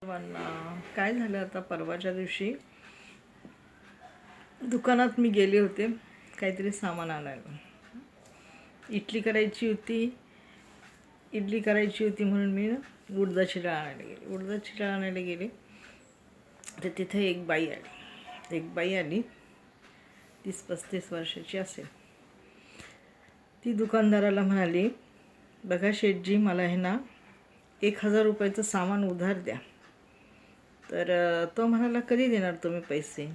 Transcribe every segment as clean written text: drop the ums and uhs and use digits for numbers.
सर्वांना काय झालं, आता परवाच्या दिवशी दुकानात मी गेले होते काहीतरी सामान आणायला. इडली करायची होती म्हणून मी उडदाची डाळ आणायला गेले. तर तिथे एक बाई आली 30-35 वर्षाची असेल. ती दुकानदाराला म्हणाली, बघा शेठजी, मला हे ना 1000 रुपयाचं सामान उधार द्या. तर तो म्हणाला, कधी देणार तुम्ही पैसे?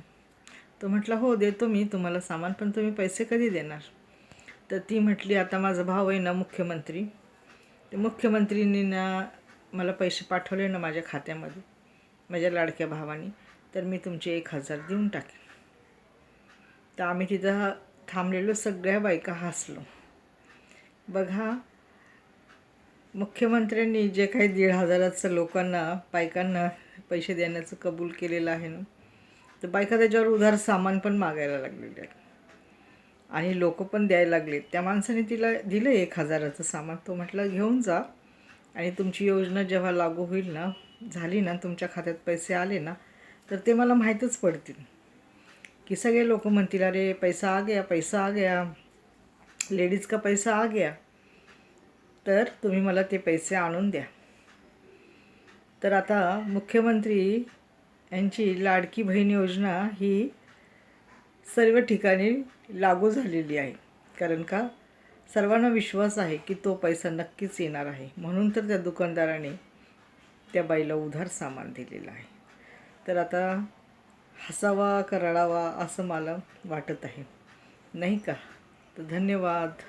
तो म्हटला, हो देतो मी तुम्हाला सामान, पण तुम्ही पैसे कधी देणार? तर ती म्हटली, आता माझा भाव आहे ना मुख्यमंत्री, ते मुख्यमंत्रींनी ना मला पैसे पाठवले ना माझ्या खात्यामध्ये, माझ्या लाडक्या भावानी, तर मी तुमचे 1000 देऊन टाकेन. तर आम्ही तिथं थांबलेलो सगळ्या बायका हसलो. बघा, मुख्यमंत्र्यांनी जे काही 1500 लोकांना बायकांना पैसे देण्याचं कबूल केलेलं आहे ना, तर बायका त्याच्यावर उधार सामान पण मागायला लागलेले आहेत आणि लोक पण द्यायला लागले. त्या माणसाने तिला दिलं 1000चं सामान. तो म्हटला, घेऊन जा आणि तुमची योजना जेव्हा लागू होईल ना, झाली ना, तुमच्या खात्यात पैसे आले ना, तर ते मला माहीतच पडतील की सगळे लोक म्हणतील, अरे पैसा आ गया, लेडीज का पैसा आ गया. तर तुम्ही मला ते पैसे आणून द्या. तर आता मुख्यमंत्री यांची लाडकी बहीण योजना ही सर्व ठिकाणी लागू झालेली आहे. कारण का, सर्वांना विश्वास आहे की तो पैसा नक्कीच येणार आहे. म्हणून तर त्या दुकानदाराने त्या बाईला उधार सामान दिलेलं आहे. तर आता हसावा का रडावा असं मला वाटत आहे, नाही का? तर धन्यवाद.